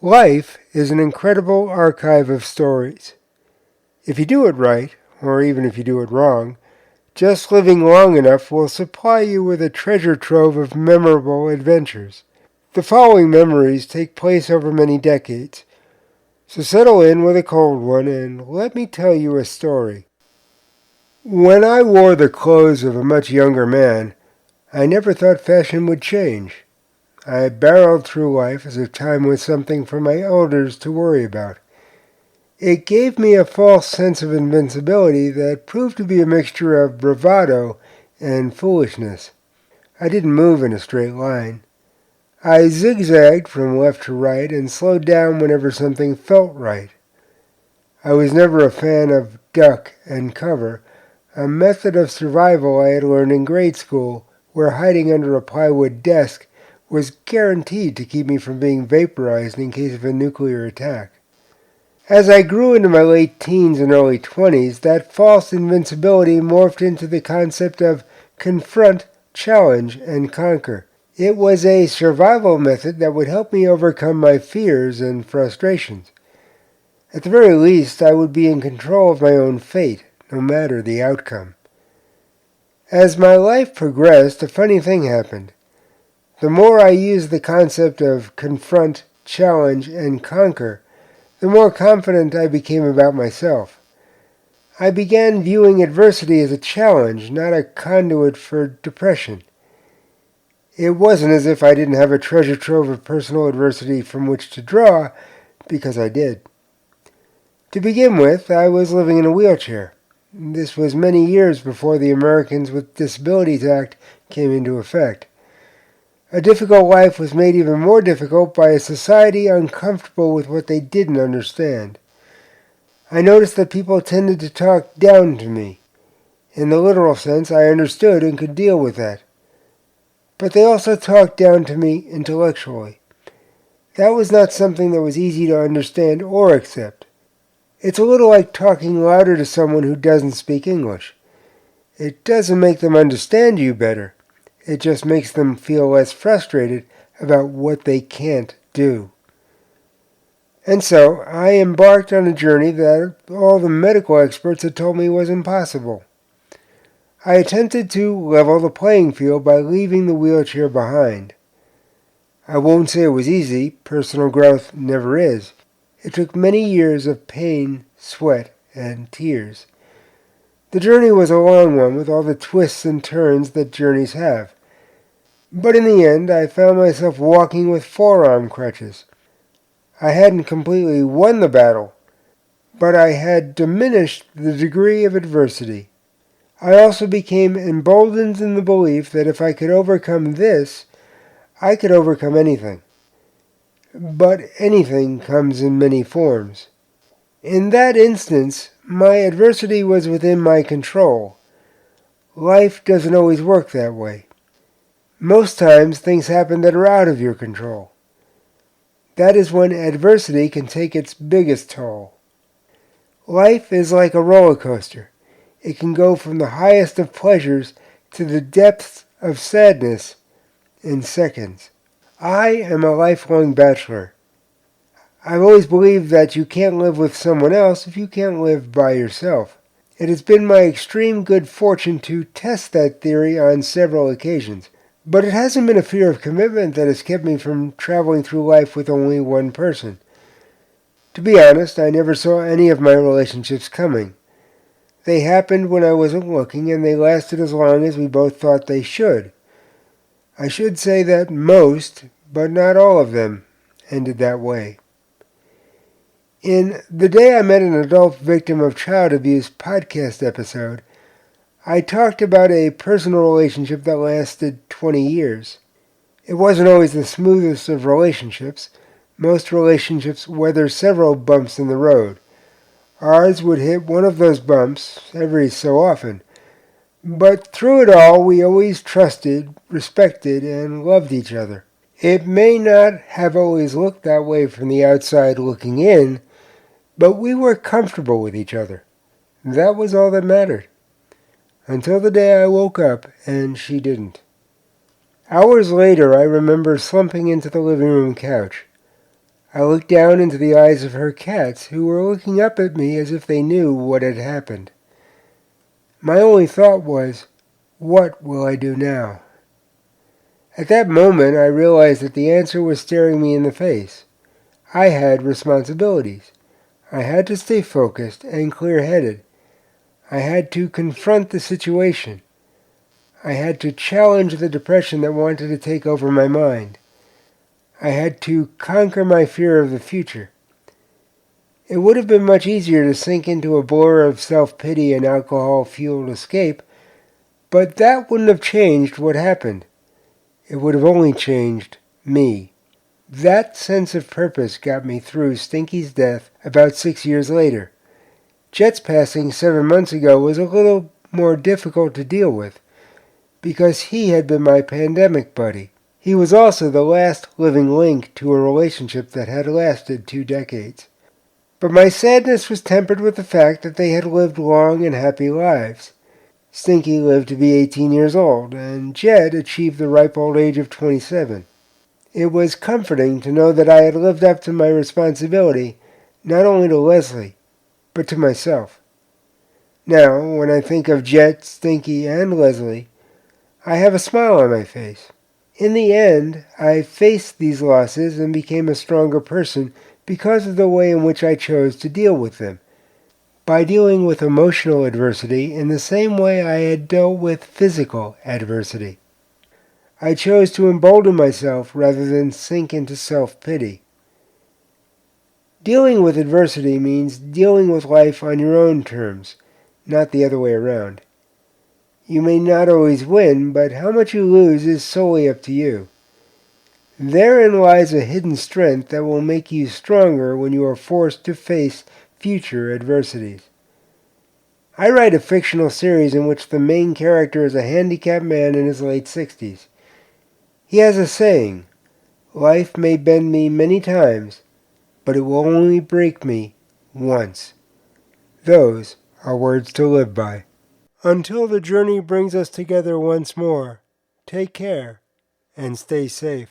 Life is an incredible archive of stories. If you do it right, or even if you do it wrong, just living long enough will supply you with a treasure trove of memorable adventures. The following memories take place over many decades, so settle in with a cold one and let me tell you a story. When I wore the clothes of a much younger man, I never thought fashion would change. I barreled through life as if time was something for my elders to worry about. It gave me a false sense of invincibility that proved to be a mixture of bravado and foolishness. I didn't move in a straight line. I zigzagged from left to right and slowed down whenever something felt right. I was never a fan of duck and cover, a method of survival I had learned in grade school, where hiding under a plywood desk was guaranteed to keep me from being vaporized in case of a nuclear attack. As I grew into my late teens and early 20s, that false invincibility morphed into the concept of confront, challenge, and conquer. It was a survival method that would help me overcome my fears and frustrations. At the very least, I would be in control of my own fate, no matter the outcome. As my life progressed, a funny thing happened. The more I used the concept of confront, challenge, and conquer, the more confident I became about myself. I began viewing adversity as a challenge, not a conduit for depression. It wasn't as if I didn't have a treasure trove of personal adversity from which to draw, because I did. To begin with, I was living in a wheelchair. This was many years before the Americans with Disabilities Act came into effect. A difficult life was made even more difficult by a society uncomfortable with what they didn't understand. I noticed that people tended to talk down to me. In the literal sense, I understood and could deal with that. But they also talked down to me intellectually. That was not something that was easy to understand or accept. It's a little like talking louder to someone who doesn't speak English. It doesn't make them understand you better. It just makes them feel less frustrated about what they can't do. And so I embarked on a journey that all the medical experts had told me was impossible. I attempted to level the playing field by leaving the wheelchair behind. I won't say it was easy. Personal growth never is. It took many years of pain, sweat, and tears. The journey was a long one with all the twists and turns that journeys have. But in the end, I found myself walking with forearm crutches. I hadn't completely won the battle, but I had diminished the degree of adversity. I also became emboldened in the belief that if I could overcome this, I could overcome anything. But anything comes in many forms. In that instance, my adversity was within my control. Life doesn't always work that way. Most times, things happen that are out of your control. That is when adversity can take its biggest toll. Life is like a roller coaster. It can go from the highest of pleasures to the depths of sadness in seconds. I am a lifelong bachelor. I've always believed that you can't live with someone else if you can't live by yourself. It has been my extreme good fortune to test that theory on several occasions. But it hasn't been a fear of commitment that has kept me from traveling through life with only one person. To be honest, I never saw any of my relationships coming. They happened when I wasn't looking, and they lasted as long as we both thought they should. I should say that most, but not all of them, ended that way. In The Day I Met an Adult Victim of Child Abuse podcast episode, I talked about a personal relationship that lasted 20 years. It wasn't always the smoothest of relationships. Most relationships weather several bumps in the road. Ours would hit one of those bumps every so often. But through it all, we always trusted, respected, and loved each other. It may not have always looked that way from the outside looking in, but we were comfortable with each other. That was all that mattered. Until the day I woke up and she didn't. Hours later, I remember slumping into the living room couch. I looked down into the eyes of her cats, who were looking up at me as if they knew what had happened. My only thought was, what will I do now? At that moment, I realized that the answer was staring me in the face. I had responsibilities. I had to stay focused and clear-headed. I had to confront the situation. I had to challenge the depression that wanted to take over my mind. I had to conquer my fear of the future. It would have been much easier to sink into a blur of self-pity and alcohol-fueled escape, but that wouldn't have changed what happened. It would have only changed me. That sense of purpose got me through Stinky's death about 6 years later. Jet's passing 7 months ago was a little more difficult to deal with, because he had been my pandemic buddy. He was also the last living link to a relationship that had lasted 2 decades. But my sadness was tempered with the fact that they had lived long and happy lives. Stinky lived to be 18 years old, and Jet achieved the ripe old age of 27. It was comforting to know that I had lived up to my responsibility, not only to Leslie, but to myself. Now, when I think of Jet, Stinky, and Leslie, I have a smile on my face. In the end, I faced these losses and became a stronger person because of the way in which I chose to deal with them. By dealing with emotional adversity in the same way I had dealt with physical adversity. I chose to embolden myself rather than sink into self-pity. Dealing with adversity means dealing with life on your own terms, not the other way around. You may not always win, but how much you lose is solely up to you. Therein lies a hidden strength that will make you stronger when you are forced to face future adversities. I write a fictional series in which the main character is a handicapped man in his late 60s. He has a saying, "Life may bend me many times, but it will only break me once." Those are words to live by. Until the journey brings us together once more, take care and stay safe.